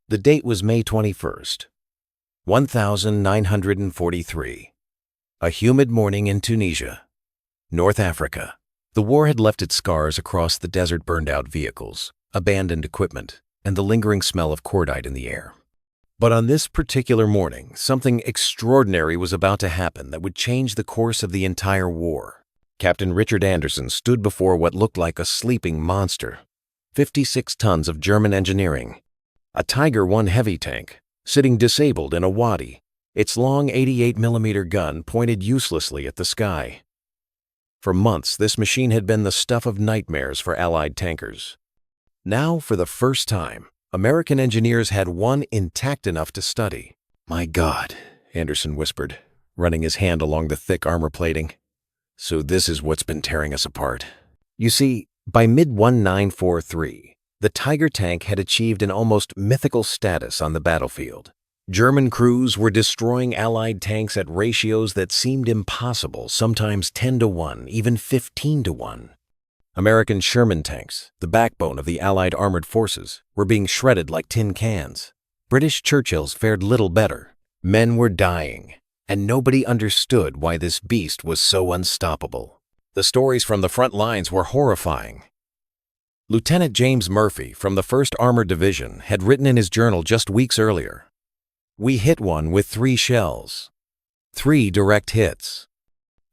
The date was May 21st, 1943. A humid morning in Tunisia, North Africa. The war had left its scars across the desert, burned-out vehicles, abandoned equipment, and the lingering smell of cordite in the air. But on this particular morning, something extraordinary was about to happen that would change the course of the entire war. Captain Richard Anderson stood before what looked like a sleeping monster. 56 tons of German engineering. A Tiger I heavy tank, sitting disabled in a wadi, its long 88mm gun pointed uselessly at the sky. For months, this machine had been the stuff of nightmares for Allied tankers. Now, for the first time, American engineers had one intact enough to study. "My God," Anderson whispered, running his hand along the thick armor plating. "So this is what's been tearing us apart." You see, by mid-1943, the Tiger tank had achieved an almost mythical status on the battlefield. German crews were destroying Allied tanks at ratios that seemed impossible, sometimes 10-1, even 15-1. American Sherman tanks, the backbone of the Allied armored forces, were being shredded like tin cans. British Churchills fared little better. Men were dying, and nobody understood why this beast was so unstoppable. The stories from the front lines were horrifying. Lieutenant James Murphy from the 1st Armored Division had written in his journal just weeks earlier, "We hit one with 3 shells. 3 direct hits.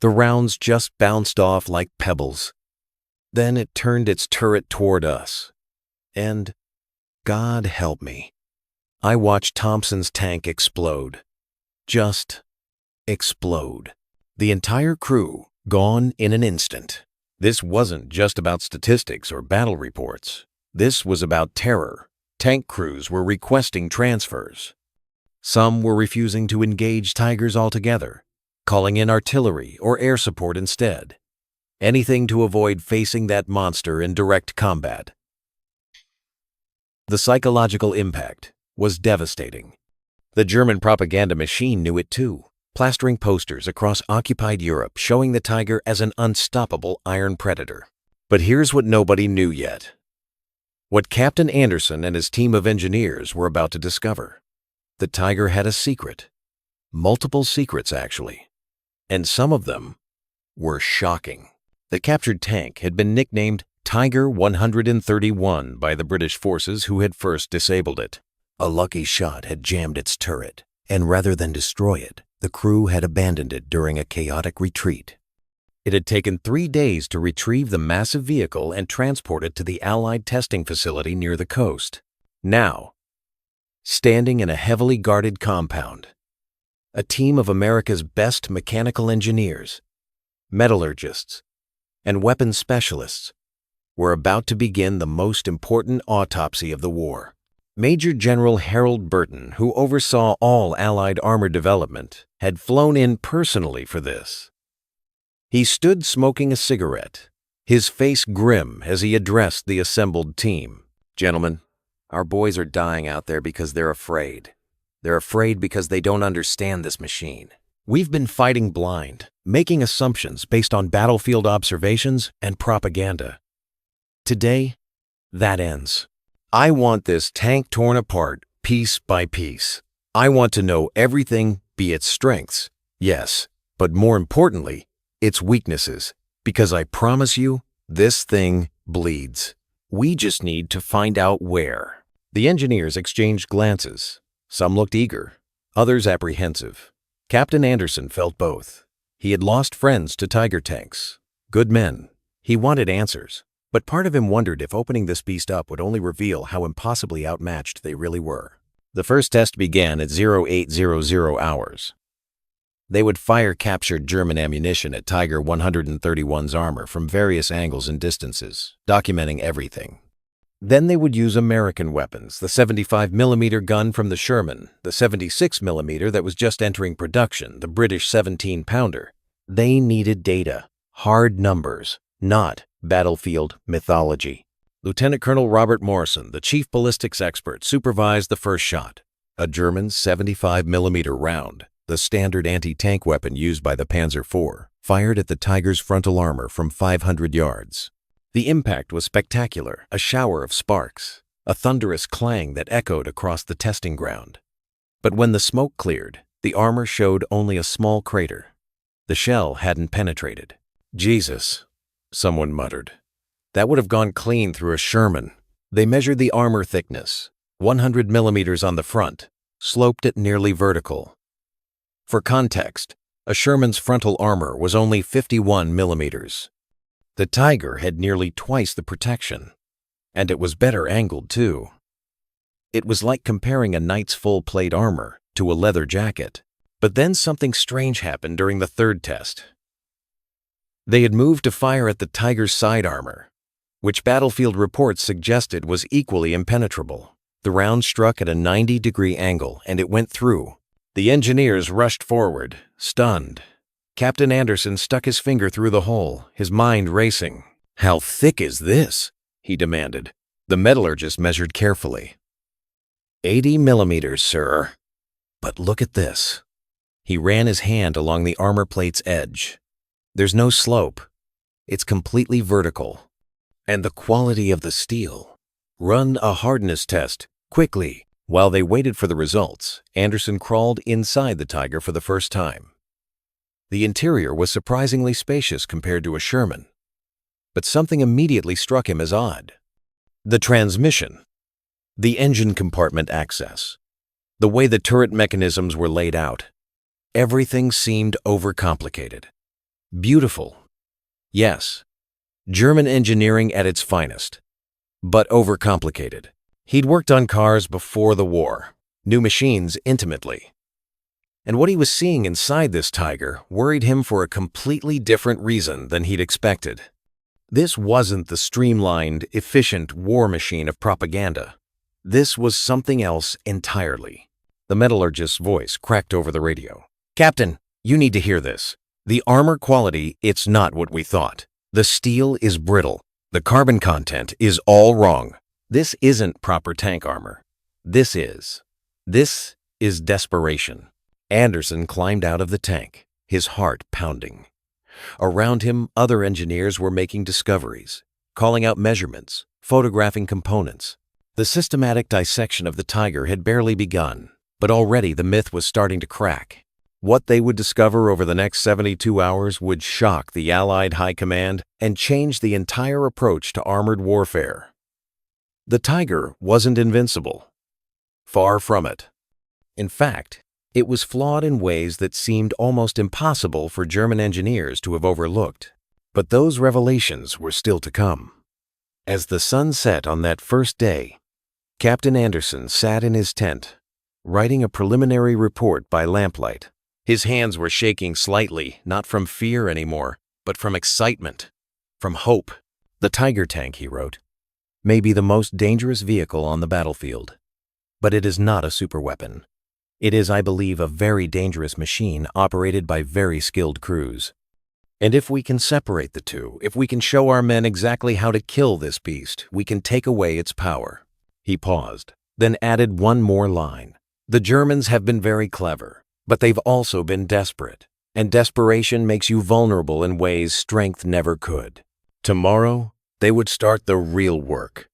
The rounds just bounced off like pebbles. Then it turned its turret toward us. And, God help me, I watched Thompson's tank explode. Just explode. The entire crew gone in an instant." This wasn't just about statistics or battle reports. This was about terror. Tank crews were requesting transfers. Some were refusing to engage Tigers altogether, calling in artillery or air support instead. Anything to avoid facing that monster in direct combat. The psychological impact was devastating. The German propaganda machine knew it too, plastering posters across occupied Europe showing the Tiger as an unstoppable iron predator. But here's what nobody knew yet. What Captain Anderson and his team of engineers were about to discover. The Tiger had a secret. Multiple secrets, actually. And some of them were shocking. The captured tank had been nicknamed Tiger 131 by the British forces who had first disabled it. A lucky shot had jammed its turret, and rather than destroy it, the crew had abandoned it during a chaotic retreat. It had taken 3 days to retrieve the massive vehicle and transport it to the Allied testing facility near the coast. Now, standing in a heavily guarded compound, a team of America's best mechanical engineers, metallurgists, and weapons specialists were about to begin the most important autopsy of the war. Major General Harold Burton, who oversaw all Allied armor development, had flown in personally for this. He stood smoking a cigarette, his face grim as he addressed the assembled team. "Gentlemen, our boys are dying out there because they're afraid. They're afraid because they don't understand this machine. We've been fighting blind, making assumptions based on battlefield observations and propaganda. Today, that ends. I want this tank torn apart piece by piece. I want to know everything, be its strengths, yes, but more importantly, its weaknesses, because I promise you, this thing bleeds. We just need to find out where." The engineers exchanged glances. Some looked eager, others apprehensive. Captain Anderson felt both. He had lost friends to Tiger tanks, good men. He wanted answers. But part of him wondered if opening this beast up would only reveal how impossibly outmatched they really were. The first test began at 0800 hours. They would fire captured German ammunition at Tiger 131's armor from various angles and distances, documenting everything. Then they would use American weapons, the 75mm gun from the Sherman, the 76mm that was just entering production, the British 17-pounder. They needed data, hard numbers, not battlefield mythology. Lieutenant Colonel Robert Morrison, the chief ballistics expert, supervised the first shot. A German 75mm round, the standard anti-tank weapon used by the Panzer IV, fired at the Tiger's frontal armor from 500 yards. The impact was spectacular, a shower of sparks. a thunderous clang that echoed across the testing ground. But when the smoke cleared, the armor showed only a small crater. The shell hadn't penetrated. "Jesus," someone muttered. "That would have gone clean through a Sherman." They measured the armor thickness, 100 millimeters on the front, sloped at nearly vertical. For context, a Sherman's frontal armor was only 51 millimeters. The Tiger had nearly twice the protection, and it was better angled too. It was like comparing a knight's full-plate armor to a leather jacket. But then something strange happened during the third test. They had moved to fire at the Tiger's side armor, which battlefield reports suggested was equally impenetrable. The round struck at a 90-degree angle, and it went through. The engineers rushed forward, stunned. Captain Anderson stuck his finger through the hole, his mind racing. "How thick is this?" he demanded. The metallurgist measured carefully. 80 millimeters, sir. But look at this. He ran his hand along the armor plate's edge. There's no slope. It's completely vertical. And the quality of the steel. "Run a hardness test, quickly." While they waited for the results, Anderson crawled inside the Tiger for the first time. The interior was surprisingly spacious compared to a Sherman. But something immediately struck him as odd. The transmission. The engine compartment access. The way the turret mechanisms were laid out. Everything seemed overcomplicated. Beautiful. Yes. German engineering at its finest. But overcomplicated. He'd worked on cars before the war, knew machines intimately. And what he was seeing inside this Tiger worried him for a completely different reason than he'd expected. This wasn't the streamlined, efficient war machine of propaganda. This was something else entirely. The metallurgist's voice cracked over the radio. "Captain, you need to hear this. The armor quality, it's not what we thought. The steel is brittle. The carbon content is all wrong. This isn't proper tank armor. This is desperation." Anderson climbed out of the tank, his heart pounding. Around him, other engineers were making discoveries, calling out measurements, photographing components. The systematic dissection of the Tiger had barely begun, but already the myth was starting to crack. What they would discover over the next 72 hours would shock the Allied High Command and change the entire approach to armored warfare. The Tiger wasn't invincible. Far from it. In fact, it was flawed in ways that seemed almost impossible for German engineers to have overlooked. But those revelations were still to come. As the sun set on that first day, Captain Anderson sat in his tent, writing a preliminary report by lamplight. His hands were shaking slightly, not from fear anymore, but from excitement, from hope. "The Tiger tank," he wrote, "may be the most dangerous vehicle on the battlefield. But it is not a superweapon. It is, I believe, a very dangerous machine operated by very skilled crews. And if we can separate the two, if we can show our men exactly how to kill this beast, we can take away its power." He paused, then added one more line. "The Germans have been very clever, but they've also been desperate, and desperation makes you vulnerable in ways strength never could. Tomorrow, they would start the real work.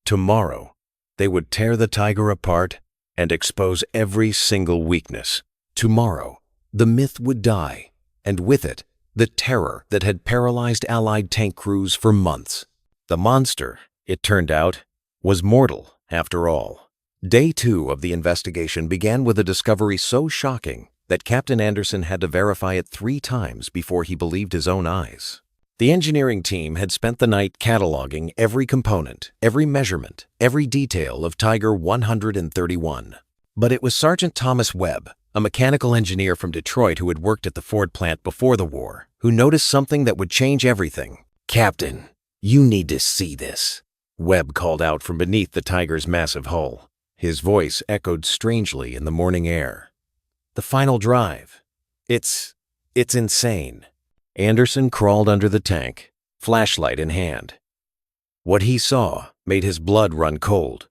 Tomorrow, they would tear the Tiger apart and expose every single weakness. Tomorrow, the myth would die, and with it, the terror that had paralyzed Allied tank crews for months. The monster, it turned out, was mortal after all." Day 2 of the investigation began with a discovery so shocking that Captain Anderson had to verify it 3 times before he believed his own eyes. The engineering team had spent the night cataloging every component, every measurement, every detail of Tiger 131. But it was Sergeant Thomas Webb, a mechanical engineer from Detroit who had worked at the Ford plant before the war, who noticed something that would change everything. "Captain, you need to see this," Webb called out from beneath the Tiger's massive hull. His voice echoed strangely in the morning air. "The final drive. It's insane." Anderson crawled under the tank, flashlight in hand. What he saw made his blood run cold,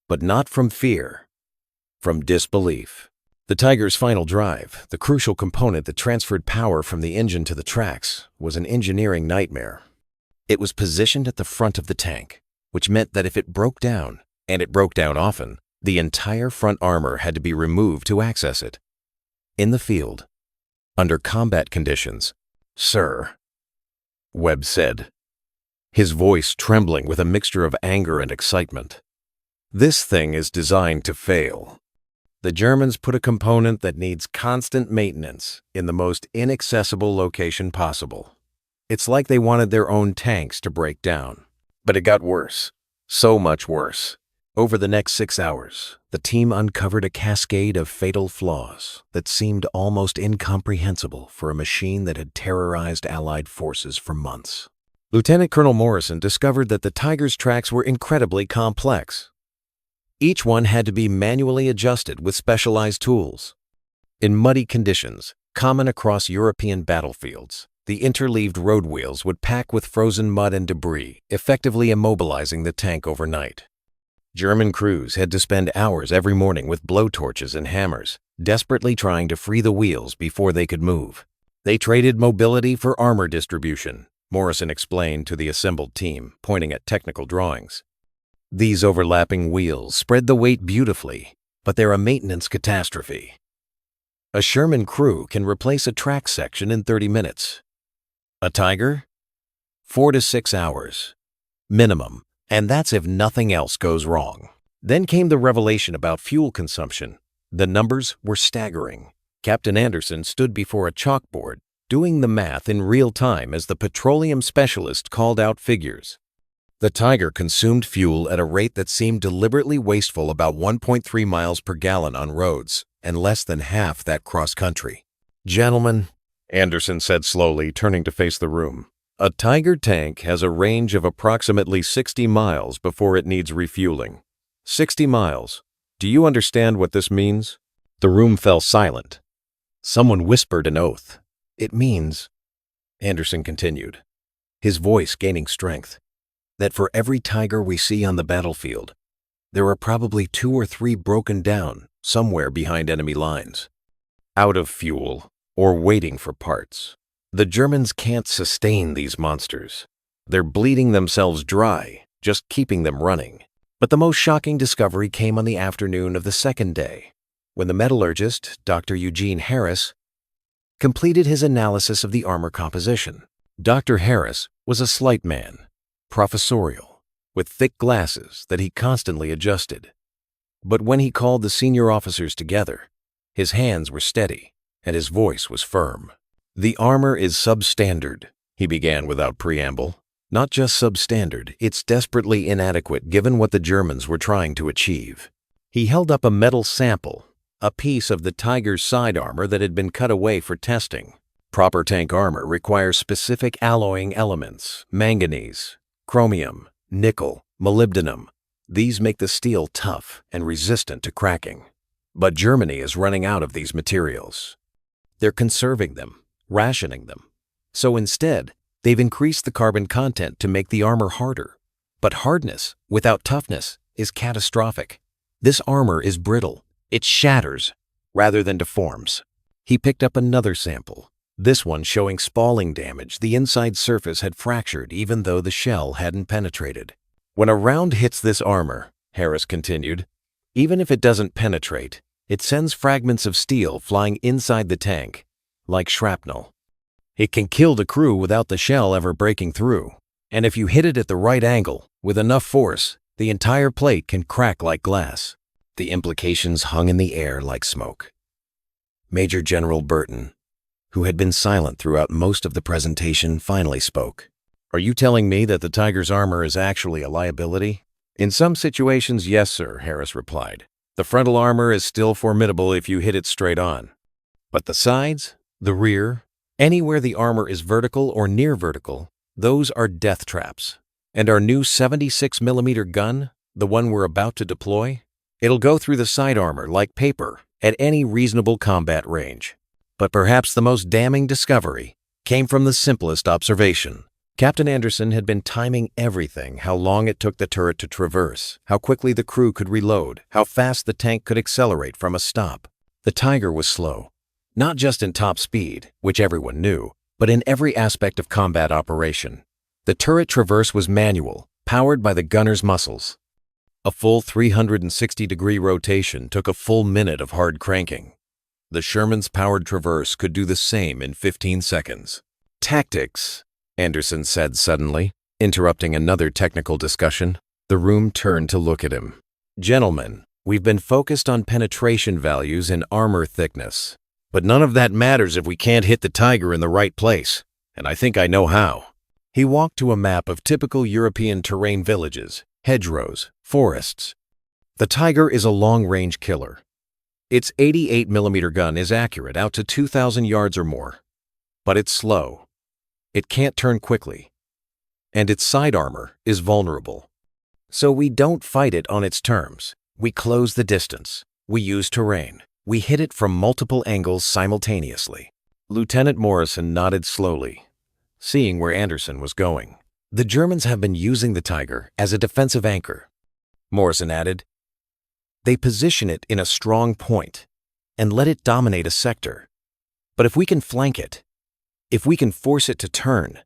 but not from fear, from disbelief. The Tiger's final drive, the crucial component that transferred power from the engine to the tracks, was an engineering nightmare. It was positioned at the front of the tank, which meant that if it broke down, and it broke down often, the entire front armor had to be removed to access it. In the field, under combat conditions, "Sir," Webb said, his voice trembling with a mixture of anger and excitement, "this thing is designed to fail. The Germans put a component that needs constant maintenance in the most inaccessible location possible. It's like they wanted their own tanks to break down. But it got worse. So much worse. Over the next 6 hours, the team uncovered a cascade of fatal flaws that seemed almost incomprehensible for a machine that had terrorized Allied forces for months. Lieutenant Colonel Morrison discovered that the Tiger's tracks were incredibly complex. Each one had to be manually adjusted with specialized tools. In muddy conditions, common across European battlefields, the interleaved road wheels would pack with frozen mud and debris, effectively immobilizing the tank overnight. German crews had to spend hours every morning with blowtorches and hammers, desperately trying to free the wheels before they could move. They traded mobility for armor distribution, Morrison explained to the assembled team, pointing at technical drawings. These overlapping wheels spread the weight beautifully, but they're a maintenance catastrophe. A Sherman crew can replace a track section in 30 minutes. A Tiger? 4 to 6 hours. Minimum, and that's if nothing else goes wrong. Then came the revelation about fuel consumption. The numbers were staggering. Captain Anderson stood before a chalkboard, doing the math in real time as the petroleum specialist called out figures. The Tiger consumed fuel at a rate that seemed deliberately wasteful, about 1.3 miles per gallon on roads, and less than half that cross-country. "Gentlemen," Anderson said slowly, turning to face the room, "a Tiger tank has a range of approximately 60 miles before it needs refueling. 60 miles. Do you understand what this means?" The room fell silent. Someone whispered an oath. "It means," Anderson continued, his voice gaining strength, "that for every Tiger we see on the battlefield, there are probably 2 or 3 broken down somewhere behind enemy lines, out of fuel or waiting for parts. The Germans can't sustain these monsters. They're bleeding themselves dry, just keeping them running." But the most shocking discovery came on the afternoon of the second day, when the metallurgist, Dr. Eugene Harris, completed his analysis of the armor composition. Dr. Harris was a slight man, professorial, with thick glasses that he constantly adjusted. But when he called the senior officers together, his hands were steady and his voice was firm. "The armor is substandard," he began without preamble. "Not just substandard, it's desperately inadequate given what the Germans were trying to achieve." He held up a metal sample, a piece of the Tiger's side armor that had been cut away for testing. Proper tank armor requires specific alloying elements: manganese, chromium, nickel, molybdenum. These make the steel tough and resistant to cracking. But Germany is running out of these materials. They're conserving them, rationing them. So instead, they've increased the carbon content to make the armor harder. But hardness without toughness is catastrophic. This armor is brittle. It shatters rather than deforms. He picked up another sample, this one showing spalling damage. The inside surface had fractured even though the shell hadn't penetrated. "When a round hits this armor," Harris continued, "even if it doesn't penetrate, it sends fragments of steel flying inside the tank, like shrapnel. It can kill the crew without the shell ever breaking through. And if you hit it at the right angle, with enough force, the entire plate can crack like glass." The implications hung in the air like smoke. Major General Burton, who had been silent throughout most of the presentation, finally spoke. "Are you telling me that the Tiger's armor is actually a liability?" "In some situations, yes, sir," Harris replied. "The frontal armor is still formidable if you hit it straight on. But the sides, the rear, anywhere the armor is vertical or near vertical, those are death traps. And our new 76mm gun, the one we're about to deploy, it'll go through the side armor like paper at any reasonable combat range." But perhaps the most damning discovery came from the simplest observation. Captain Anderson had been timing everything: how long it took the turret to traverse, how quickly the crew could reload, how fast the tank could accelerate from a stop. The Tiger was slow, not just in top speed, which everyone knew, but in every aspect of combat operation. The turret traverse was manual, powered by the gunner's muscles. A full 360-degree rotation took a full minute of hard cranking. The Sherman's powered traverse could do the same in 15 seconds. Tactics, Anderson said suddenly, interrupting another technical discussion. The room turned to look at him. Gentlemen, we've been focused on penetration values and armor thickness. But none of that matters if we can't hit the tiger in the right place. And I think I know how. He walked to a map of typical European terrain villages, hedgerows, forests. The tiger is a long-range killer. Its 88mm gun is accurate out to 2,000 yards or more. But it's slow. It can't turn quickly. And its side armor is vulnerable. So we don't fight it on its terms. We close the distance. We use terrain. We hit it from multiple angles simultaneously. Lieutenant Morrison nodded slowly, seeing where Anderson was going. The Germans have been using the Tiger as a defensive anchor. Morrison added, they position it in a strong point and let it dominate a sector. But if we can flank it, if we can force it to turn,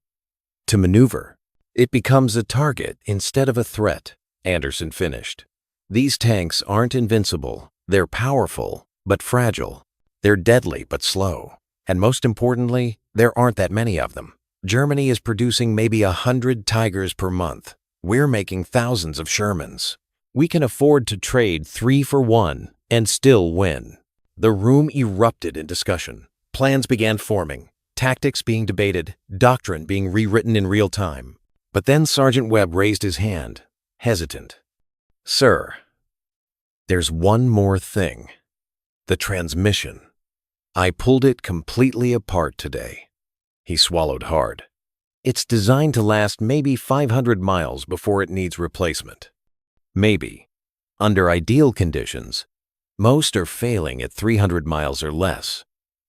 to maneuver, it becomes a target instead of a threat, Anderson finished. These tanks aren't invincible. They're powerful, but fragile. They're deadly, but slow. And most importantly, there aren't that many of them. Germany is producing maybe 100 Tigers per month. We're making thousands of Shermans. We can afford to trade 3 for 1 and still win. The room erupted in discussion. Plans began forming, tactics being debated, doctrine being rewritten in real time. But then Sergeant Webb raised his hand, hesitant. Sir, there's one more thing. The transmission. I pulled it completely apart today. He swallowed hard. It's designed to last maybe 500 miles before it needs replacement. Maybe. Under ideal conditions, most are failing at 300 miles or less.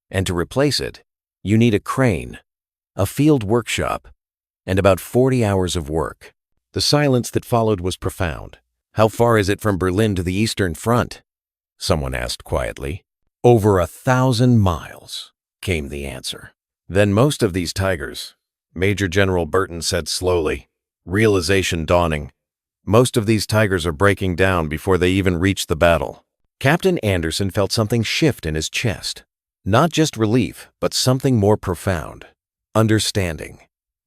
And to replace it, you need a crane, a field workshop, and about 40 hours of work. The silence that followed was profound. How far is it from Berlin to the Eastern Front? Someone asked quietly. Over 1,000 miles, came the answer. Then most of these Tigers, Major General Burton said slowly, realization dawning, most of these Tigers are breaking down before they even reach the battle. Captain Anderson felt something shift in his chest. Not just relief, but something more profound. Understanding.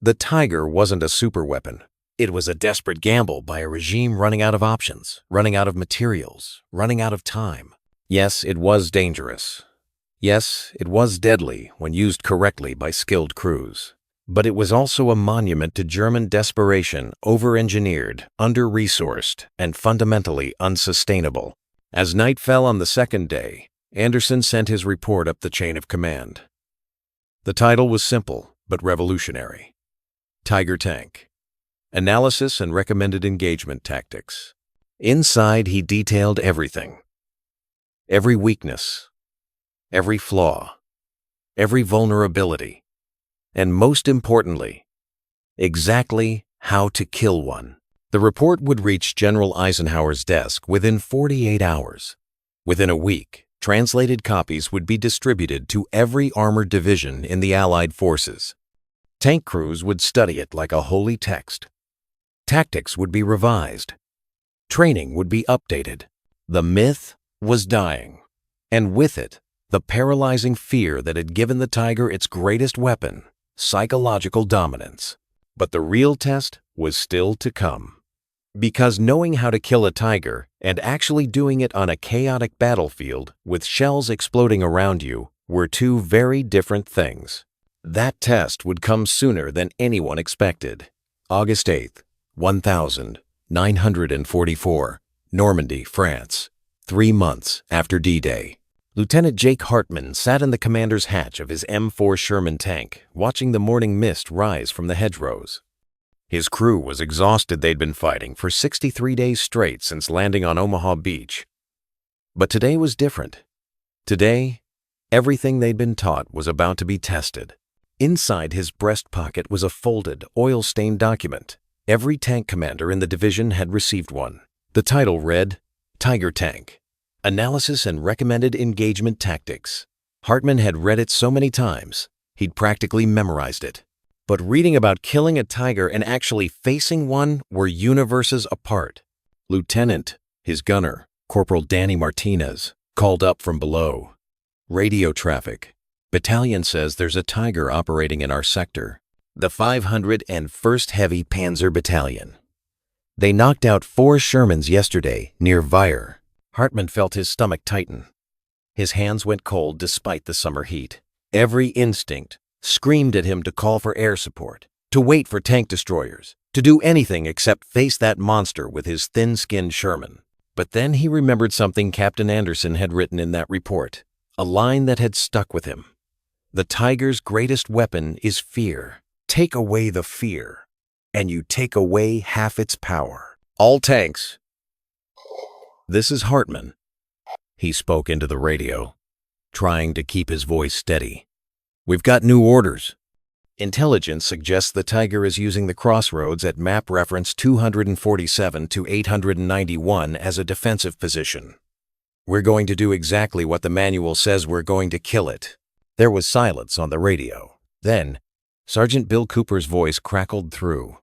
The Tiger wasn't a superweapon. It was a desperate gamble by a regime running out of options, running out of materials, running out of time. Yes, it was dangerous. Yes, it was deadly when used correctly by skilled crews. But it was also a monument to German desperation, over-engineered, under-resourced, and fundamentally unsustainable. As night fell on the second day, Anderson sent his report up the chain of command. The title was simple, but revolutionary. Tiger Tank. Analysis and recommended engagement tactics. Inside, he detailed everything. Every weakness, every flaw, every vulnerability, and most importantly, exactly how to kill one. The report would reach General Eisenhower's desk within 48 hours. Within a week, translated copies would be distributed to every armored division in the Allied forces. Tank crews would study it like a holy text. Tactics would be revised. Training would be updated. The myth was dying, and with it, the paralyzing fear that had given the Tiger its greatest weapon, psychological dominance. But the real test was still to come. Because knowing how to kill a Tiger and actually doing it on a chaotic battlefield with shells exploding around you were two very different things. That test would come sooner than anyone expected. August 8th, 1944, Normandy, France. 3 months after D-Day. Lieutenant Jake Hartman sat in the commander's hatch of his M4 Sherman tank, watching the morning mist rise from the hedgerows. His crew was exhausted. They'd been fighting for 63 days straight since landing on Omaha Beach. But today was different. Today, everything they'd been taught was about to be tested. Inside his breast pocket was a folded, oil-stained document. Every tank commander in the division had received one. The title read, Tiger Tank. Analysis and Recommended Engagement Tactics. Hartman had read it so many times, he'd practically memorized it. But reading about killing a tiger and actually facing one were universes apart. Lieutenant, his gunner, Corporal Danny Martinez, called up from below. Radio traffic. Battalion says there's a Tiger operating in our sector. The 501st Heavy Panzer Battalion. They knocked out 4 Shermans yesterday near Vire. Hartman felt his stomach tighten. His hands went cold despite the summer heat. Every instinct screamed at him to call for air support, to wait for tank destroyers, to do anything except face that monster with his thin-skinned Sherman. But then he remembered something Captain Anderson had written in that report, a line that had stuck with him. The Tiger's greatest weapon is fear. Take away the fear, and you take away half its power. All tanks. This is Hartman. He spoke into the radio, trying to keep his voice steady. We've got new orders. Intelligence suggests the Tiger is using the crossroads at map reference 247 to 891 as a defensive position. We're going to do exactly what the manual says we're going to kill it. There was silence on the radio. Then, Sergeant Bill Cooper's voice crackled through.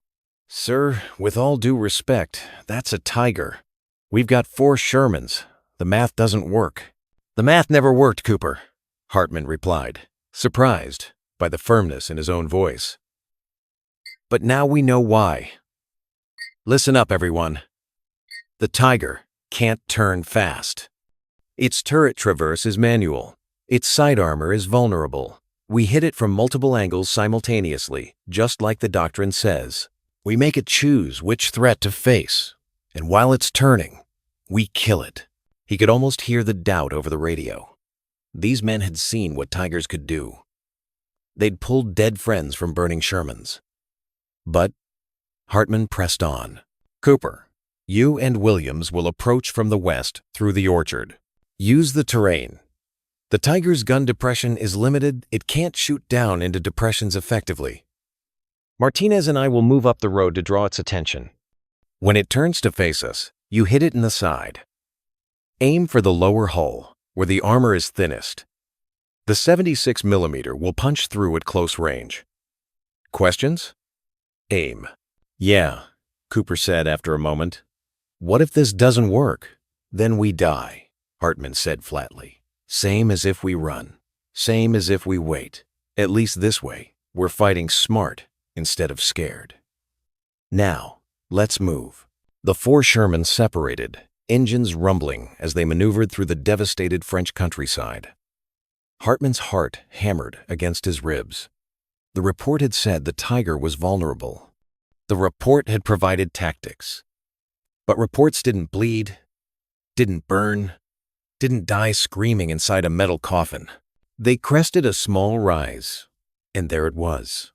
Sir, with all due respect, that's a Tiger. We've got 4 Shermans. The math doesn't work. The math never worked, Cooper, Hartman replied, surprised by the firmness in his own voice. But now we know why. Listen up, everyone. The Tiger can't turn fast. Its turret traverse is manual. Its side armor is vulnerable. We hit it from multiple angles simultaneously, just like the doctrine says. We make it choose which threat to face, and while it's turning, we kill it. He could almost hear the doubt over the radio. These men had seen what Tigers could do. They'd pulled dead friends from burning Shermans. But Hartman pressed on. Cooper, you and Williams will approach from the west through the orchard. Use the terrain. The Tiger's gun depression is limited. It can't shoot down into depressions effectively. Martinez and I will move up the road to draw its attention. When it turns to face us, you hit it in the side. Aim for the lower hull, where the armor is thinnest. The 76mm will punch through at close range. Questions? Aim. Yeah, Cooper said after a moment. What if this doesn't work? Then we die, Hartman said flatly. Same as if we run. Same as if we wait. At least this way, we're fighting smart instead of scared. Now, let's move. The 4 Shermans separated, engines rumbling as they maneuvered through the devastated French countryside. Hartman's heart hammered against his ribs. The report had said the Tiger was vulnerable. The report had provided tactics. But reports didn't bleed, didn't burn, didn't die screaming inside a metal coffin. They crested a small rise, and there it was.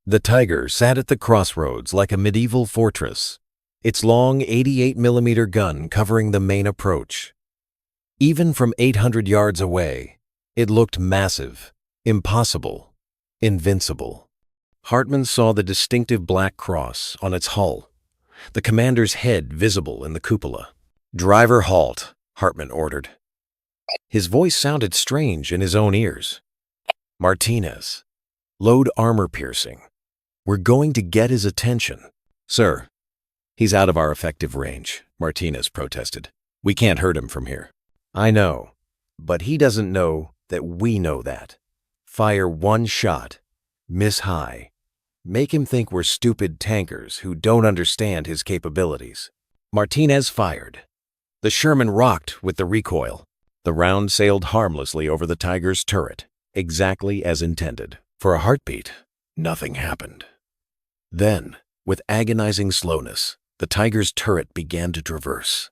The Tiger sat at the crossroads like a medieval fortress, its long 88mm gun covering the main approach. Even from 800 yards away, it looked massive, impossible, invincible. Hartman saw the distinctive black cross on its hull, the commander's head visible in the cupola. Driver, halt, Hartman ordered. His voice sounded strange in his own ears. Martinez, load armor piercing. We're going to get his attention. Sir, he's out of our effective range, Martinez protested. We can't hurt him from here. I know, but he doesn't know that we know that. Fire one shot, miss high. Make him think we're stupid tankers who don't understand his capabilities. Martinez fired. The Sherman rocked with the recoil. The round sailed harmlessly over the Tiger's turret, exactly as intended. For a heartbeat, nothing happened. Then, with agonizing slowness, the Tiger's turret began to traverse.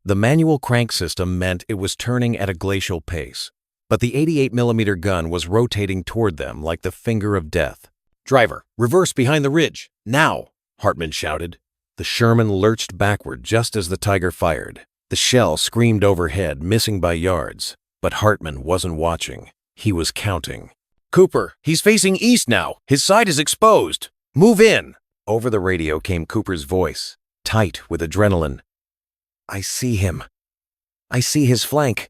The manual crank system meant it was turning at a glacial pace, but the 88mm gun was rotating toward them like the finger of death. Driver, reverse behind the ridge, now, Hartman shouted. The Sherman lurched backward just as the Tiger fired. The shell screamed overhead, missing by yards, but Hartman wasn't watching. He was counting. Cooper, he's facing east now. His side is exposed. Move in. Over the radio came Cooper's voice, tight with adrenaline. I see him. I see his flank.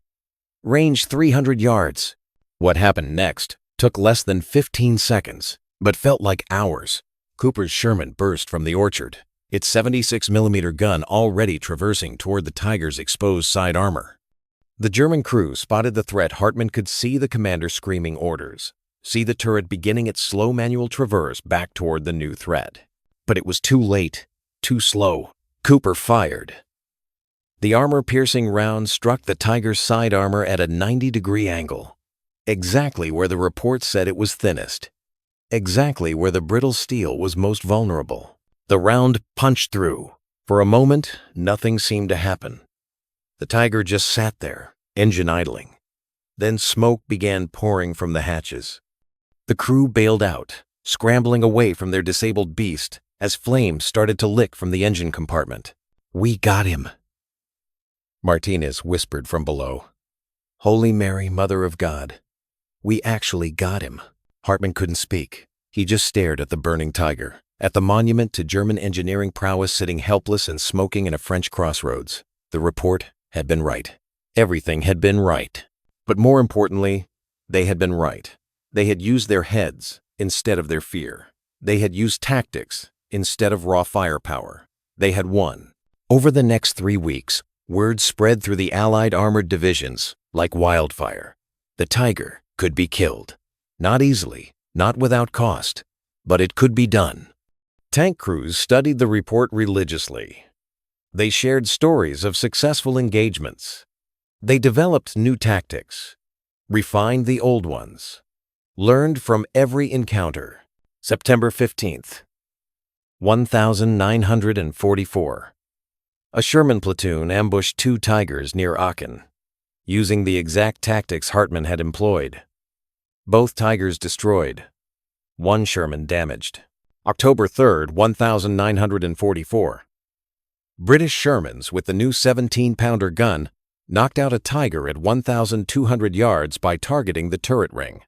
Range 300 yards. What happened next took less than 15 seconds, but felt like hours. Cooper's Sherman burst from the orchard. its 76mm gun already traversing toward the Tiger's exposed side armor. The German crew spotted the threat. Hartmann could see the commander screaming orders, see the turret beginning its slow manual traverse back toward the new threat. But it was too late, too slow. Cooper fired. The armor-piercing round struck the Tiger's side armor at a 90-degree angle, exactly where the report said it was thinnest, exactly where the brittle steel was most vulnerable. The round punched through. For a moment, nothing seemed to happen. The Tiger just sat there, engine idling. Then smoke began pouring from the hatches. The crew bailed out, scrambling away from their disabled beast as flames started to lick from the engine compartment. "We got him," Martinez whispered from below. "Holy Mary, Mother of God. We actually got him." Hartmann couldn't speak. He just stared at the burning Tiger, at the monument to German engineering prowess sitting helpless and smoking in a French crossroads. The report had been right. Everything had been right. But more importantly, they had been right. They had used their heads instead of their fear. They had used tactics instead of raw firepower. They had won. Over the next 3 weeks, word spread through the Allied armored divisions like wildfire. The Tiger could be killed. Not easily, not without cost, but it could be done. Tank crews studied the report religiously. They shared stories of successful engagements. They developed new tactics, refined the old ones, learned from every encounter. September 15th, 1944. A Sherman platoon ambushed 2 Tigers near Aachen, using the exact tactics Hartmann had employed. Both Tigers destroyed, 1 Sherman damaged. October 3rd, 1944. British Shermans with the new 17-pounder gun knocked out a Tiger at 1,200 yards by targeting the turret ring.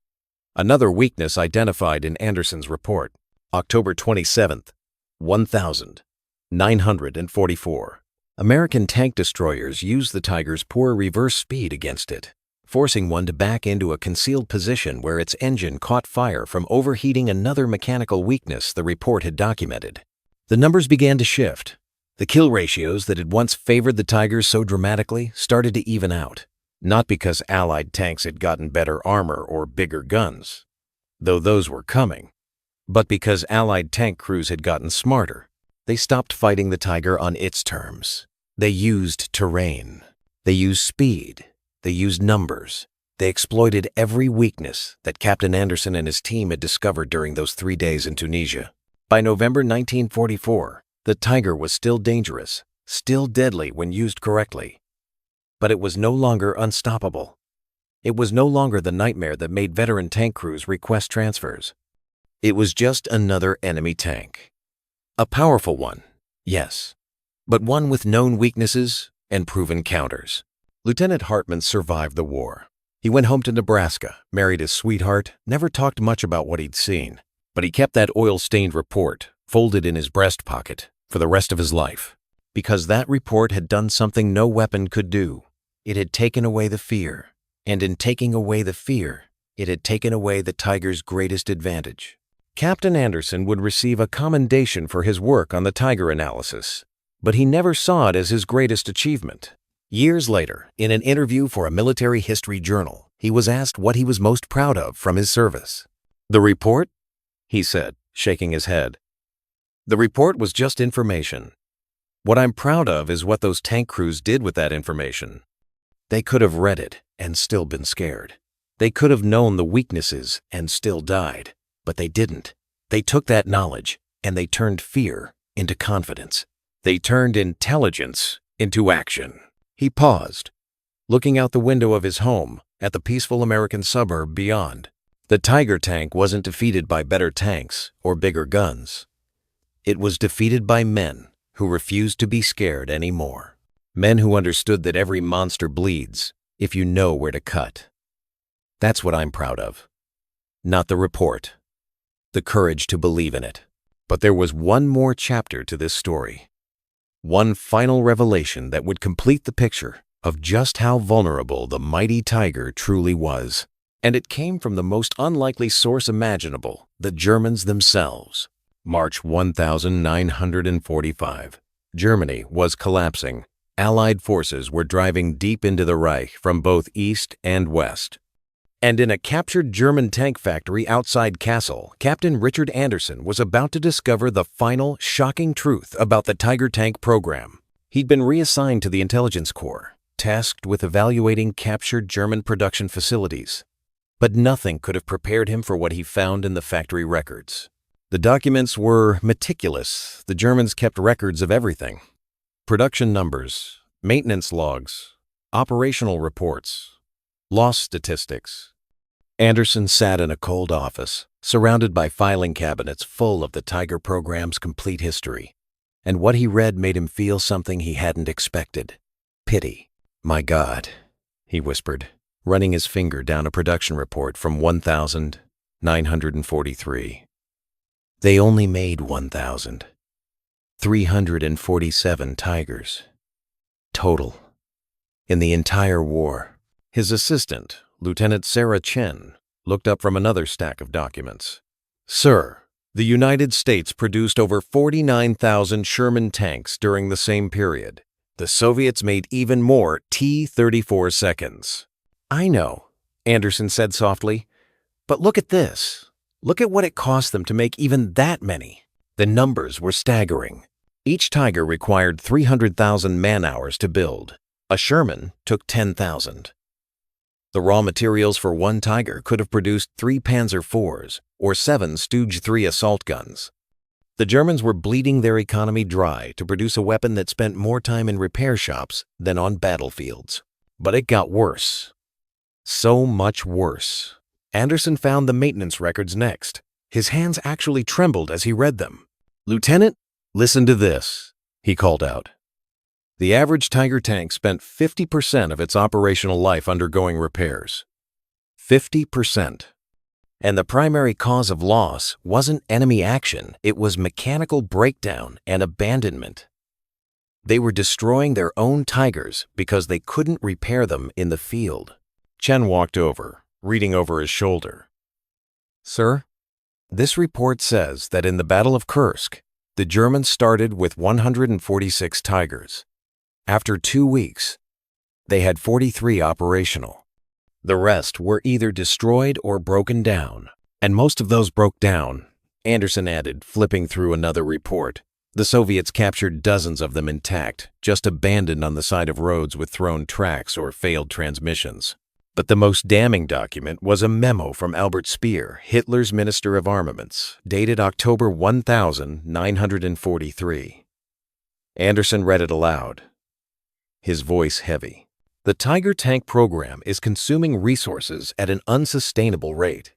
Another weakness identified in Anderson's report. October 27th, 1944. American tank destroyers used the Tiger's poor reverse speed against it, forcing one to back into a concealed position where its engine caught fire from overheating, another mechanical weakness the report had documented. The numbers began to shift. The kill ratios that had once favored the Tigers so dramatically started to even out, not because Allied tanks had gotten better armor or bigger guns, though those were coming, but because Allied tank crews had gotten smarter. They stopped fighting the Tiger on its terms. They used terrain. They used speed. They used numbers. They exploited every weakness that Captain Anderson and his team had discovered during those 3 days in Tunisia. By November 1944, the Tiger was still dangerous, still deadly when used correctly. But it was no longer unstoppable. It was no longer the nightmare that made veteran tank crews request transfers. It was just another enemy tank. A powerful one, yes, but one with known weaknesses and proven counters. Lieutenant Hartmann survived the war. He went home to Nebraska, married his sweetheart, never talked much about what he'd seen, but he kept that oil-stained report folded in his breast pocket for the rest of his life, because that report had done something no weapon could do. It had taken away the fear, and in taking away the fear, it had taken away the Tiger's greatest advantage. Captain Anderson would receive a commendation for his work on the Tiger analysis, but he never saw it as his greatest achievement. Years later, in an interview for a military history journal, he was asked what he was most proud of from his service. "The report?" he said, shaking his head. "The report was just information. What I'm proud of is what those tank crews did with that information. They could have read it and still been scared. They could have known the weaknesses and still died. But they didn't. They took that knowledge and they turned fear into confidence. They turned intelligence into action." He paused, looking out the window of his home at the peaceful American suburb beyond. The Tiger tank wasn't defeated by better tanks or bigger guns. It was defeated by men who refused to be scared anymore. Men who understood that every monster bleeds if you know where to cut. That's what I'm proud of. Not the report. The courage to believe in it. But there was one more chapter to this story. One final revelation that would complete the picture of just how vulnerable the mighty Tiger truly was. And it came from the most unlikely source imaginable, the Germans themselves. March 1945. Germany was collapsing. Allied forces were driving deep into the Reich from both east and west. And in a captured German tank factory outside Kassel, Captain Richard Anderson was about to discover the final, shocking truth about the Tiger tank program. He'd been reassigned to the Intelligence Corps, tasked with evaluating captured German production facilities. But nothing could have prepared him for what he found in the factory records. The documents were meticulous. The Germans kept records of everything. Production numbers, maintenance logs, operational reports, loss statistics. Anderson sat in a cold office, surrounded by filing cabinets full of the Tiger program's complete history. And what he read made him feel something he hadn't expected. Pity. "My God," he whispered, running his finger down a production report from 1943. They only made 1,347 Tigers. Total. In the entire war. His assistant, Lieutenant Sarah Chen, looked up from another stack of documents. "Sir, the United States produced over 49,000 Sherman tanks during the same period. The Soviets made even more T-34 seconds." "I know," Anderson said softly, "but look at this. Look at what it cost them to make even that many." The numbers were staggering. Each Tiger required 300,000 man-hours to build. A Sherman took 10,000. The raw materials for one Tiger could have produced 3 Panzer IVs or 7 Stooge 3 assault guns. The Germans were bleeding their economy dry to produce a weapon that spent more time in repair shops than on battlefields. But it got worse. So much worse. Anderson found the maintenance records next. His hands actually trembled as he read them. "Lieutenant, listen to this," he called out. The average Tiger tank spent 50% of its operational life undergoing repairs. 50%. And the primary cause of loss wasn't enemy action, it was mechanical breakdown and abandonment. They were destroying their own Tigers because they couldn't repair them in the field. Chen walked over, reading over his shoulder. "Sir, this report says that in the Battle of Kursk, the Germans started with 146 Tigers. After 2 weeks, they had 43 operational. The rest were either destroyed or broken down, and most of those broke down," Anderson added, flipping through another report. "The Soviets captured dozens of them intact, just abandoned on the side of roads with thrown tracks or failed transmissions. But the most damning document was a memo from Albert Speer, Hitler's Minister of Armaments, dated October 1943. Anderson read it aloud, his voice heavy. "The Tiger tank program is consuming resources at an unsustainable rate.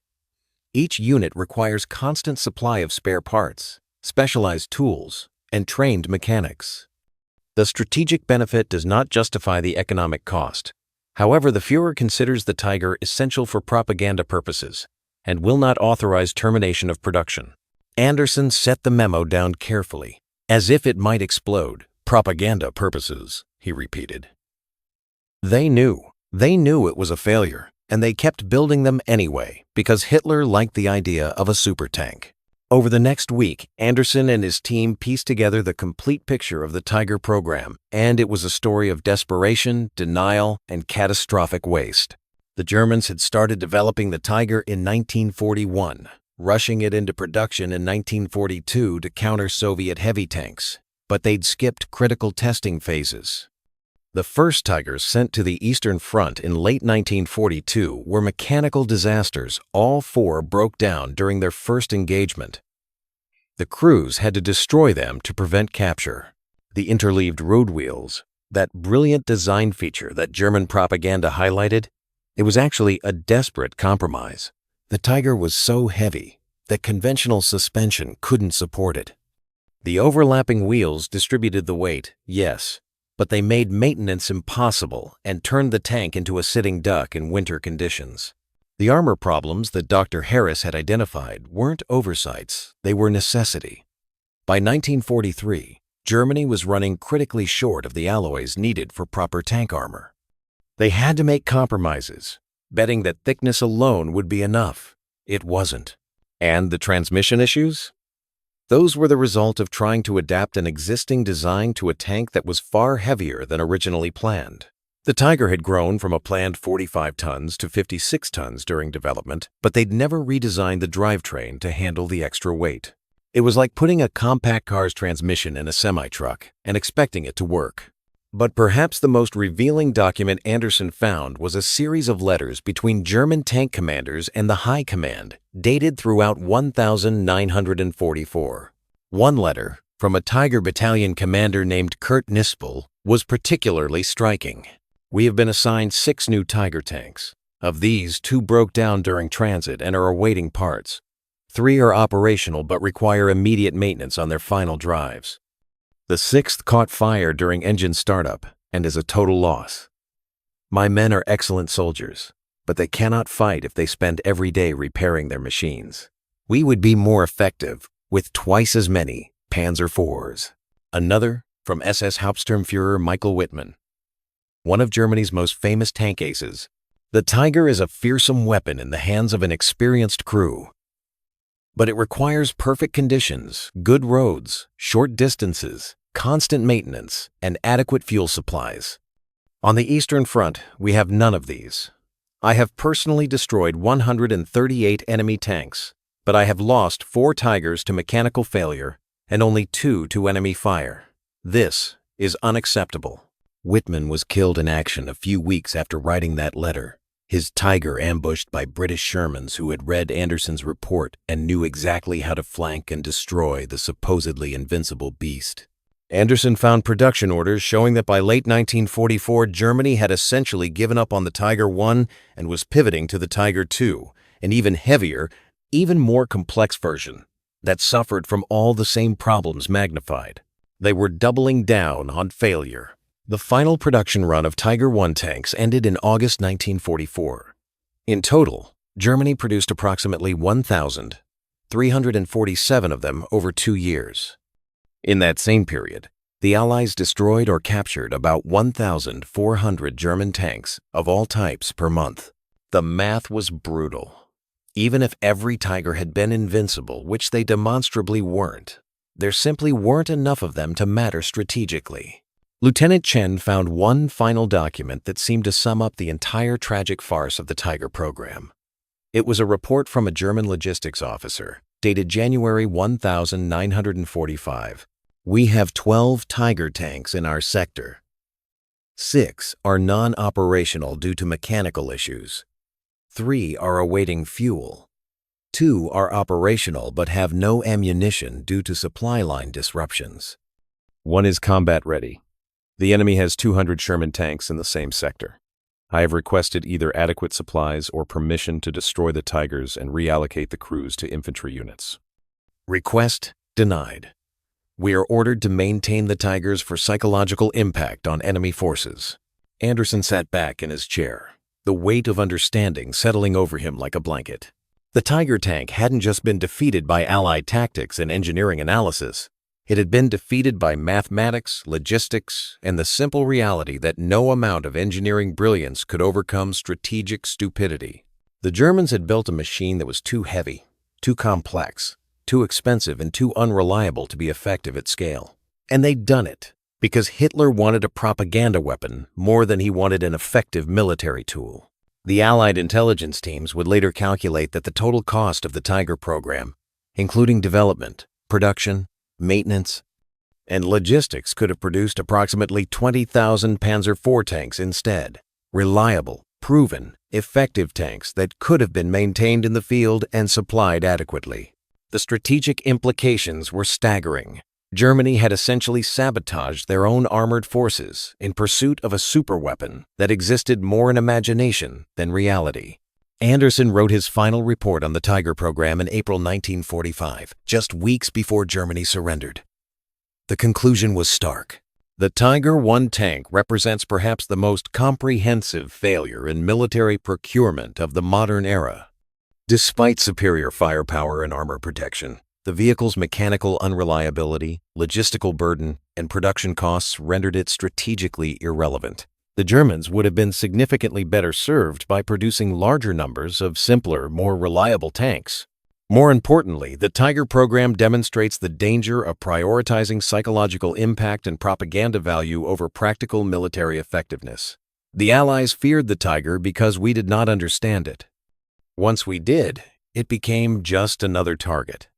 Each unit requires constant supply of spare parts, specialized tools, and trained mechanics. The strategic benefit does not justify the economic cost. However, the Führer considers the Tiger essential for propaganda purposes and will not authorize termination of production." Anderson set the memo down carefully, as if it might explode. "Propaganda purposes," he repeated. They knew it was a failure, and they kept building them anyway because Hitler liked the idea of a super tank. Over the next week, Anderson and his team pieced together the complete picture of the Tiger program, and it was a story of desperation, denial, and catastrophic waste. The Germans had started developing the Tiger in 1941, rushing it into production in 1942 to counter Soviet heavy tanks, but they'd skipped critical testing phases. The first Tigers sent to the Eastern Front in late 1942 were mechanical disasters. All 4 broke down during their first engagement. The crews had to destroy them to prevent capture. The interleaved road wheels, that brilliant design feature that German propaganda highlighted, it was actually a desperate compromise. The Tiger was so heavy that conventional suspension couldn't support it. The overlapping wheels distributed the weight, yes, but they made maintenance impossible and turned the tank into a sitting duck in winter conditions. The armor problems that Dr. Harris had identified weren't oversights, they were necessity. By 1943, Germany was running critically short of the alloys needed for proper tank armor. They had to make compromises, betting that thickness alone would be enough. It wasn't. And the transmission issues? Those were the result of trying to adapt an existing design to a tank that was far heavier than originally planned. The Tiger had grown from a planned 45 tons to 56 tons during development, but they'd never redesigned the drivetrain to handle the extra weight. It was like putting a compact car's transmission in a semi-truck and expecting it to work. But perhaps the most revealing document Anderson found was a series of letters between German tank commanders and the High Command, dated throughout 1944. One letter, from a Tiger Battalion commander named Kurt Nispel, was particularly striking. "We have been assigned 6 new Tiger tanks. Of these, 2 broke down during transit and are awaiting parts. 3 are operational but require immediate maintenance on their final drives. The 6th caught fire during engine startup and is a total loss. My men are excellent soldiers, but they cannot fight if they spend every day repairing their machines. We would be more effective with twice as many Panzer IVs." Another, from SS Hauptsturmführer Michael Wittmann, one of Germany's most famous tank aces. "The Tiger is a fearsome weapon in the hands of an experienced crew. But it requires perfect conditions, good roads, short distances, constant maintenance, and adequate fuel supplies. On the Eastern Front, we have none of these. I have personally destroyed 138 enemy tanks, but I have lost 4 Tigers to mechanical failure and only 2 to enemy fire. This is unacceptable." Wittmann was killed in action a few weeks after writing that letter, his Tiger ambushed by British Shermans who had read Anderson's report and knew exactly how to flank and destroy the supposedly invincible beast. Anderson found production orders showing that by late 1944, Germany had essentially given up on the Tiger I and was pivoting to the Tiger II, an even heavier, even more complex version that suffered from all the same problems magnified. They were doubling down on failure. The final production run of Tiger I tanks ended in August 1944. In total, Germany produced approximately 1,347 of them over 2 years. In that same period, the Allies destroyed or captured about 1,400 German tanks of all types per month. The math was brutal. Even if every Tiger had been invincible, which they demonstrably weren't, there simply weren't enough of them to matter strategically. Lieutenant Chen found one final document that seemed to sum up the entire tragic farce of the Tiger program. It was a report from a German logistics officer, dated January 1945. "We have 12 Tiger tanks in our sector. 6 are non-operational due to mechanical issues. 3 are awaiting fuel. 2 are operational but have no ammunition due to supply line disruptions. 1 is combat ready. The enemy has 200 Sherman tanks in the same sector. I have requested either adequate supplies or permission to destroy the Tigers and reallocate the crews to infantry units." Request denied. "We are ordered to maintain the Tigers for psychological impact on enemy forces." Anderson sat back in his chair, the weight of understanding settling over him like a blanket. The Tiger tank hadn't just been defeated by Allied tactics and engineering analysis. It had been defeated by mathematics, logistics, and the simple reality that no amount of engineering brilliance could overcome strategic stupidity. The Germans had built a machine that was too heavy, too complex, too expensive, and too unreliable to be effective at scale. And they'd done it because Hitler wanted a propaganda weapon more than he wanted an effective military tool. The Allied intelligence teams would later calculate that the total cost of the Tiger program, including development, production, maintenance, and logistics, could have produced approximately 20,000 Panzer IV tanks instead. Reliable, proven, effective tanks that could have been maintained in the field and supplied adequately. The strategic implications were staggering. Germany had essentially sabotaged their own armored forces in pursuit of a superweapon that existed more in imagination than reality. Anderson wrote his final report on the Tiger program in April 1945, just weeks before Germany surrendered. The conclusion was stark. The Tiger I tank represents perhaps the most comprehensive failure in military procurement of the modern era. Despite superior firepower and armor protection, the vehicle's mechanical unreliability, logistical burden, and production costs rendered it strategically irrelevant. The Germans would have been significantly better served by producing larger numbers of simpler, more reliable tanks. More importantly, the Tiger program demonstrates the danger of prioritizing psychological impact and propaganda value over practical military effectiveness. The Allies feared the Tiger because we did not understand it. Once we did, it became just another target,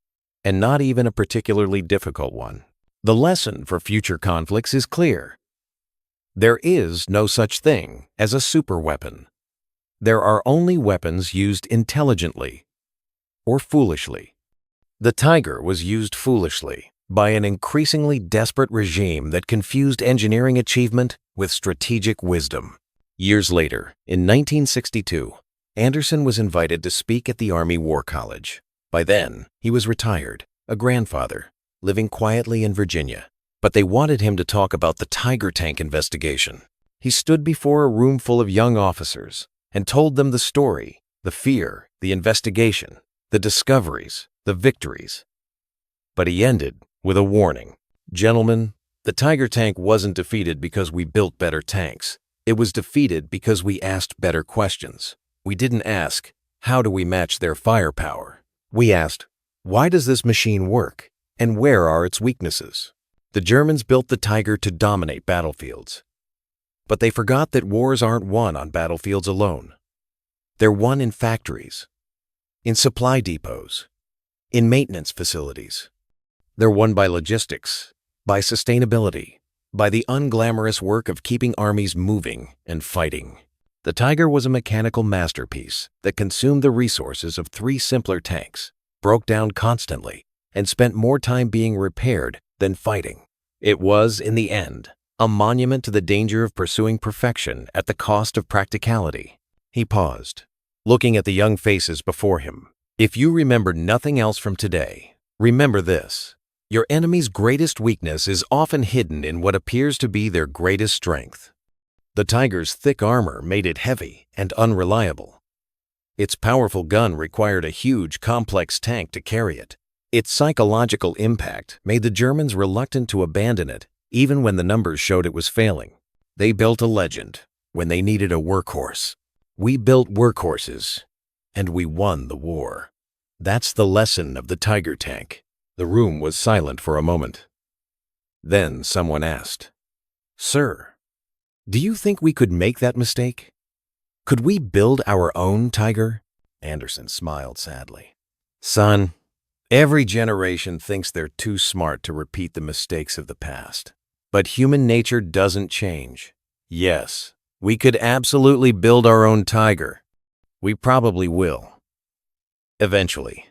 and not even a particularly difficult one. The lesson for future conflicts is clear. There is no such thing as a superweapon. There are only weapons used intelligently or foolishly. The Tiger was used foolishly by an increasingly desperate regime that confused engineering achievement with strategic wisdom. Years later, in 1962, Anderson was invited to speak at the Army War College. By then, he was retired, a grandfather, living quietly in Virginia. But they wanted him to talk about the Tiger tank investigation. He stood before a room full of young officers and told them the story, the fear, the investigation, the discoveries, the victories. But he ended with a warning. Gentlemen, the Tiger tank wasn't defeated because we built better tanks. It was defeated because we asked better questions. We didn't ask, how do we match their firepower? We asked, why does this machine work, and where are its weaknesses? The Germans built the Tiger to dominate battlefields. But they forgot that wars aren't won on battlefields alone. They're won in factories, in supply depots, in maintenance facilities. They're won by logistics, by sustainability, by the unglamorous work of keeping armies moving and fighting. The Tiger was a mechanical masterpiece that consumed the resources of 3 simpler tanks, broke down constantly, and spent more time being repaired than fighting. It was, in the end, a monument to the danger of pursuing perfection at the cost of practicality. He paused, looking at the young faces before him. If you remember nothing else from today, remember this. Your enemy's greatest weakness is often hidden in what appears to be their greatest strength. The Tiger's thick armor made it heavy and unreliable. Its powerful gun required a huge, complex tank to carry it. Its psychological impact made the Germans reluctant to abandon it, even when the numbers showed it was failing. They built a legend when they needed a workhorse. We built workhorses, and we won the war. That's the lesson of the Tiger tank. The room was silent for a moment. Then someone asked, "Sir, do you think we could make that mistake? Could we build our own Tiger?" Anderson smiled sadly. "Son, every generation thinks they're too smart to repeat the mistakes of the past. But human nature doesn't change. Yes, we could absolutely build our own Tiger. We probably will. Eventually.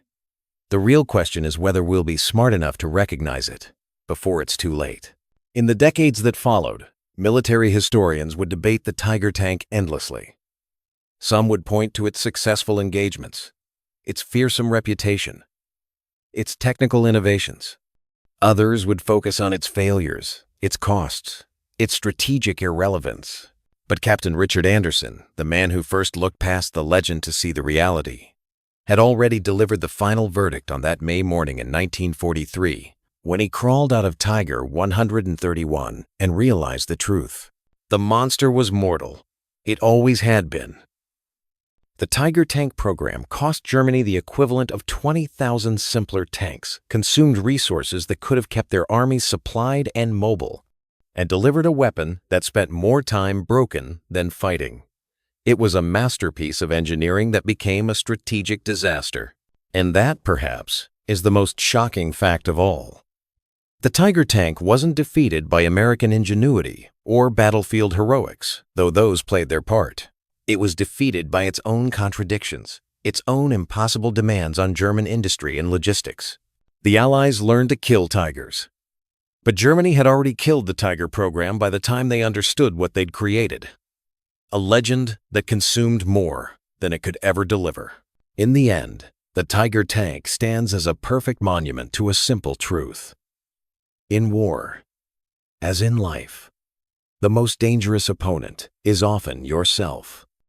The real question is whether we'll be smart enough to recognize it before it's too late." In the decades that followed, military historians would debate the Tiger tank endlessly. Some would point to its successful engagements, its fearsome reputation, its technical innovations. Others would focus on its failures, its costs, its strategic irrelevance. But Captain Richard Anderson, the man who first looked past the legend to see the reality, had already delivered the final verdict on that May morning in 1943, when he crawled out of Tiger 131 and realized the truth. The monster was mortal. It always had been. The Tiger tank program cost Germany the equivalent of 20,000 simpler tanks, consumed resources that could have kept their armies supplied and mobile, and delivered a weapon that spent more time broken than fighting. It was a masterpiece of engineering that became a strategic disaster. And that, perhaps, is the most shocking fact of all. The Tiger tank wasn't defeated by American ingenuity or battlefield heroics, though those played their part. It was defeated by its own contradictions, its own impossible demands on German industry and logistics. The Allies learned to kill Tigers. But Germany had already killed the Tiger program by the time they understood what they'd created. A legend that consumed more than it could ever deliver. In the end, the Tiger tank stands as a perfect monument to a simple truth. In war, as in life, the most dangerous opponent is often yourself.